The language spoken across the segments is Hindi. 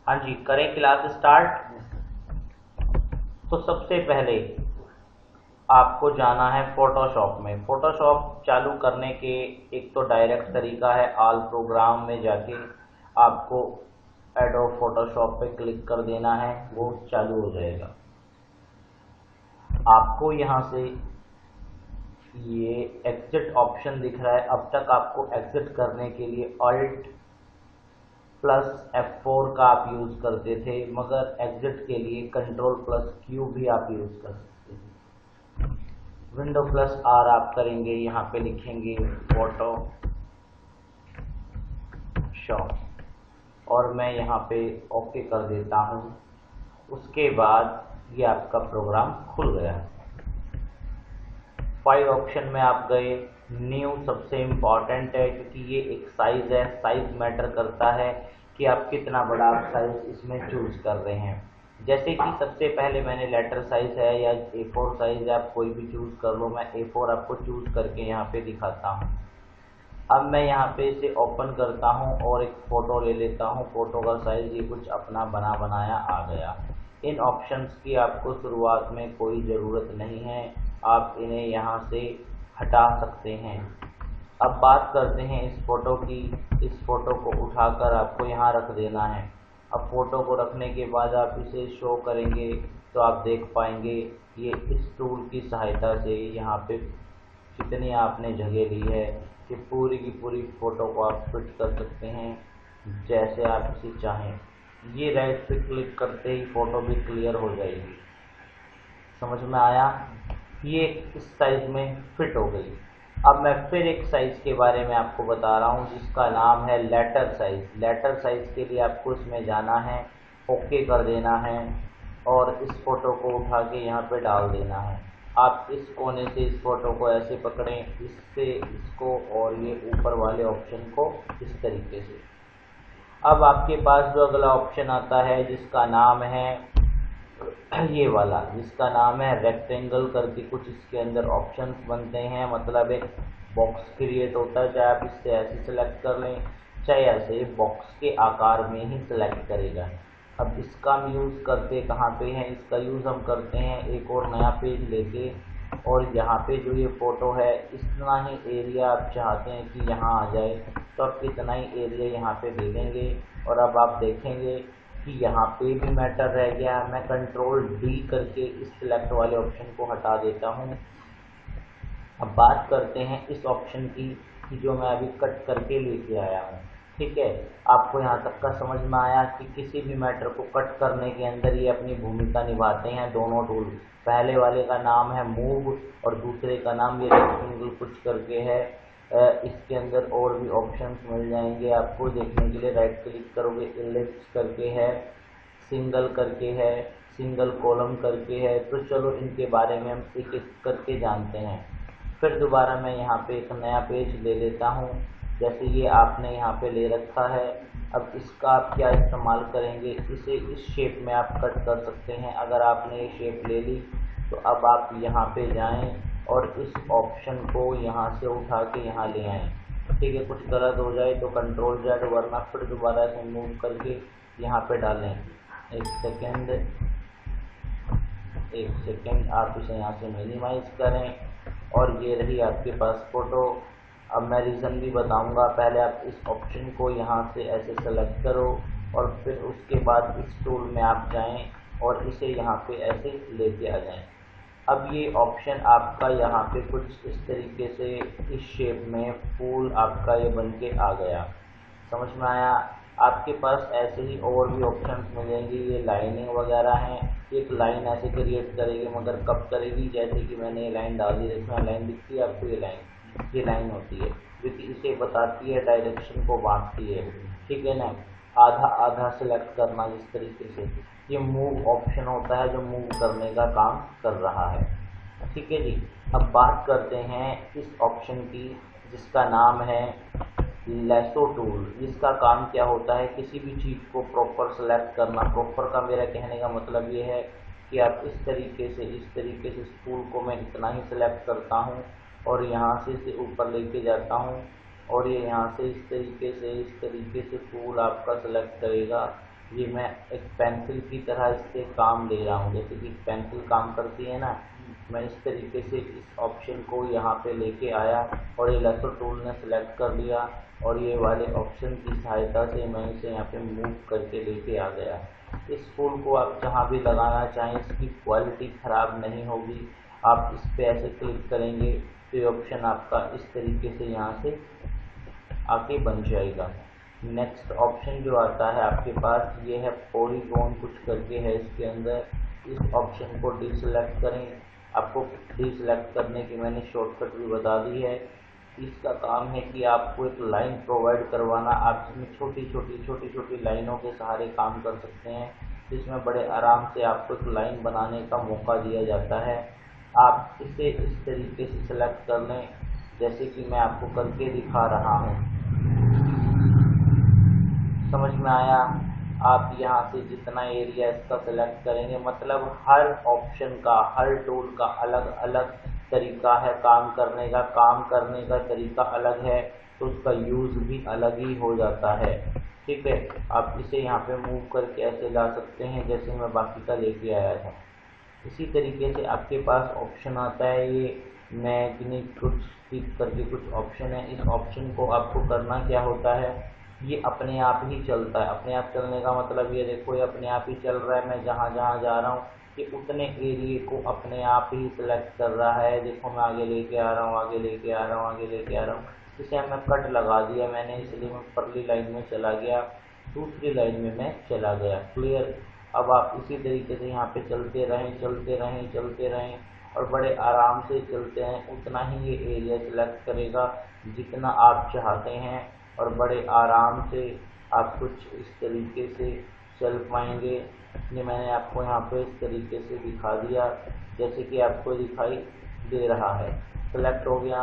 हाँ जी, करें क्लास स्टार्ट। तो सबसे पहले आपको जाना है फोटोशॉप में। फोटोशॉप चालू करने के एक तो डायरेक्ट तरीका है, ऑल प्रोग्राम में जाके आपको एडोब फोटोशॉप पे क्लिक कर देना है, वो चालू हो जाएगा। आपको यहाँ से ये एग्जिट ऑप्शन दिख रहा है। अब तक आपको एग्जिट करने के लिए ऑल्ट प्लस F4 का आप यूज़ करते थे, मगर एग्जिट के लिए कंट्रोल प्लस Q भी आप यूज़ कर सकते थे। विंडो प्लस R आप करेंगे, यहाँ पे लिखेंगे फोटोशॉप और मैं यहाँ पे ओके कर देता हूँ। उसके बाद ये आपका प्रोग्राम खुल गया। फाइल ऑप्शन में आप गए। न्यू सबसे इम्पॉर्टेंट है क्योंकि ये एक साइज़ है, साइज़ मैटर करता है कि आप कितना बड़ा साइज़ इसमें चूज़ कर रहे हैं। जैसे कि सबसे पहले मैंने लेटर साइज़ है या A4 साइज़ है, आप कोई भी चूज़ कर लो। मैं A4 आपको चूज़ करके यहाँ पे दिखाता हूँ। अब मैं यहाँ पे इसे ओपन करता हूँ और एक फ़ोटो ले लेता हूँ। फ़ोटो का साइज़ ये कुछ अपना बना बनाया आ गया। इन ऑप्शंस की आपको शुरुआत में कोई ज़रूरत नहीं है, आप इन्हें यहाँ से हटा सकते हैं। अब बात करते हैं इस फ़ोटो की। इस फ़ोटो को उठाकर आपको यहाँ रख देना है। अब फ़ोटो को रखने के बाद आप इसे शो करेंगे तो आप देख पाएंगे ये इस टूल की सहायता से यहाँ पे कितनी आपने जगह ली है कि पूरी की पूरी फ़ोटो को आप फिट कर सकते हैं जैसे आप इसे चाहें। ये राइट पे क्लिक करते ही फ़ोटो भी क्लियर हो जाएगी। समझ में आया? ये इस साइज़ में फिट हो गई। अब मैं फिर एक साइज़ के बारे में आपको बता रहा हूँ जिसका नाम है लेटर साइज़। लेटर साइज़ के लिए आपको इसमें जाना है, ओके कर देना है और इस फ़ोटो को उठा के यहाँ पे डाल देना है। आप इस कोने से इस फ़ोटो को ऐसे पकड़ें, इससे इसको और ये ऊपर वाले ऑप्शन को इस तरीके से। अब आपके पास जो अगला ऑप्शन आता है जिसका नाम है ये वाला, जिसका नाम है रेक्टेंगल करके कुछ इसके अंदर ऑप्शंस बनते हैं, मतलब एक बॉक्स क्रिएट होता है। चाहे आप इससे ऐसे सेलेक्ट कर लें, चाहे ऐसे बॉक्स के आकार में ही सेलेक्ट करेगा। अब इसका हम यूज़ करते कहाँ पे हैं? इसका यूज़ हम करते हैं एक और नया पेज लेके, और यहाँ पे जो ये फ़ोटो है इतना ही एरिया आप चाहते हैं कि यहाँ आ जाए तो आप इतना ही एरिया यहाँ पे दे देंगे। और अब आप देखेंगे कि यहाँ पे भी मैटर रह गया। मैं कंट्रोल D करके इस सिलेक्ट वाले ऑप्शन को हटा देता हूँ। अब बात करते हैं इस ऑप्शन की कि जो मैं अभी कट करके लेके आया हूँ। ठीक है, आपको यहाँ तक का समझ में आया कि किसी भी मैटर को कट करने के अंदर ये अपनी भूमिका निभाते हैं दोनों टूल। पहले वाले का नाम है मूव और दूसरे का नाम ये रेक्टेंगल कुछ करके है। इसके अंदर और भी ऑप्शंस मिल जाएंगे आपको देखने के लिए। राइट क्लिक करोगे, इलिप्स करके है, सिंगल करके है, सिंगल कॉलम करके है। तो चलो इनके बारे में हम एक एक करके जानते हैं। फिर दोबारा मैं यहाँ पे एक नया पेज ले लेता हूँ। जैसे ये आपने यहाँ पे ले रखा है, अब इसका आप क्या इस्तेमाल करेंगे? इसे इस शेप में आप कट कर सकते हैं। अगर आपने ये शेप ले ली तो अब आप यहाँ पे जाएं और इस ऑप्शन को यहाँ से उठा के यहाँ ले आएँ। ठीक है, कुछ गलत हो जाए तो कंट्रोल Z, वरना फिर दोबारा से मूव करके यहाँ पे डालें। एक सेकेंड आप इसे यहाँ से मिनिमाइज करें और ये रही आपके पास फ़ोटो। अब मैं रीज़न भी बताऊंगा। पहले आप इस ऑप्शन को यहाँ से ऐसे सेलेक्ट करो और फिर उसके बाद इस टूल में आप जाएं और इसे यहाँ पे ऐसे लेके आ जाएं। अब ये ऑप्शन आपका यहाँ पे कुछ इस तरीके से इस शेप में फूल आपका ये बन के आ गया। समझ में आया? आपके पास ऐसे ही और भी ऑप्शंस मिलेंगे। ये लाइनिंग वगैरह हैं। एक लाइन ऐसे क्रिएट करेगी, मगर कब करेगी? जैसे कि मैंने ये लाइन डाल दी, इसमें लाइन दिखती है आपको? ये लाइन होती है क्योंकि इसे बताती है, डायरेक्शन को बांटती है। ठीक है ना? आधा आधा सेलेक्ट करना जिस तरीके से। ये मूव ऑप्शन होता है जो मूव करने का काम कर रहा है। ठीक है जी। अब बात करते हैं इस ऑप्शन की जिसका नाम है लैसो टूल। इसका काम क्या होता है? किसी भी चीज़ को प्रॉपर सेलेक्ट करना। प्रॉपर का मेरा कहने का मतलब ये है कि आप इस तरीके से इस टूल को मैं इतना ही सेलेक्ट करता हूँ और यहाँ से इसे ऊपर लेके जाता हूँ और ये यहाँ से इस तरीके से टूल आपका सेलेक्ट करेगा। ये मैं एक पेंसिल की तरह इससे काम ले रहा हूँ, जैसे कि पेंसिल काम करती है ना। मैं इस तरीके से इस ऑप्शन को यहाँ पे लेके आया और ये लेसो टूल ने सेलेक्ट कर लिया और ये वाले ऑप्शन की सहायता से मैं इसे यहाँ पे मूव करके लेके आ गया। इस फूल को आप जहाँ भी लगाना चाहें, इसकी क्वालिटी ख़राब नहीं होगी। आप इस पे ऐसे क्लिक करेंगे तो ये ऑप्शन आपका इस तरीके से यहाँ से आके बन जाएगा। नेक्स्ट ऑप्शन जो आता है आपके पास, ये है पॉलीगॉन कुछ करके है इसके अंदर। इस ऑप्शन को डिसलेक्ट करें। आपको डिसलेक्ट करने की मैंने शॉर्टकट भी बता दी है। इसका काम है कि आपको एक लाइन प्रोवाइड करवाना। आप इसमें छोटी छोटी लाइनों के सहारे काम कर सकते हैं, जिसमें बड़े आराम से आपको एक लाइन बनाने का मौका दिया जाता है। आप इसे इस तरीके से सेलेक्ट कर लें, जैसे कि मैं आपको करके दिखा रहा हूँ। समझ में आया? आप यहाँ से जितना एरिया इसका सेलेक्ट करेंगे, मतलब हर ऑप्शन का, हर टूल का अलग अलग तरीका है काम करने का तरीका अलग है, तो उसका यूज़ भी अलग ही हो जाता है। ठीक है, आप इसे यहाँ पे मूव करके ऐसे ला सकते हैं जैसे मैं बाकी का लेके आया था। इसी तरीके से आपके पास ऑप्शन आता है, ये मैग्नेट कुछ टिक करके कुछ ऑप्शन है। इस ऑप्शन को आपको करना क्या होता है, ये अपने आप ही चलता है। अपने आप चलने का मतलब ये देखो, ये अपने आप ही चल रहा है। मैं जहाँ जहाँ जा रहा हूँ ये उतने एरिए को अपने आप ही सिलेक्ट कर रहा है। देखो मैं आगे लेके आ रहा हूँ, आगे लेके आ रहा हूँ, आगे लेके आ रहा हूँ। इसे मैं कट लगा दिया मैंने, इसलिए मैं परली लाइन में चला गया, दूसरी लाइन में मैं चला गया। क्लियर? अब आप इसी तरीके से यहाँ पे चलते रहें चलते रहें चलते रहें और बड़े आराम से चलते हैं। उतना ही ये एरिया सिलेक्ट करेगा जितना आप चाहते हैं और बड़े आराम से आप कुछ इस तरीके से चल पाएंगे। ये मैंने आपको यहाँ पे इस तरीके से दिखा दिया, जैसे कि आपको दिखाई दे रहा है। सेलेक्ट हो गया।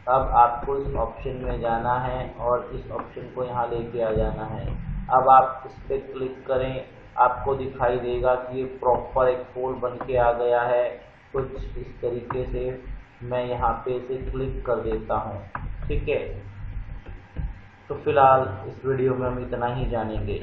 अब आपको इस ऑप्शन में जाना है और इस ऑप्शन को यहाँ लेके आ जाना है। अब आप इस पर क्लिक करें, आपको दिखाई देगा कि ये प्रॉपर एक फूल बन के आ गया है। कुछ इस तरीके से मैं यहाँ पे इसे क्लिक कर देता हूँ। ठीक है, तो फिलहाल इस वीडियो में हम इतना ही जानेंगे।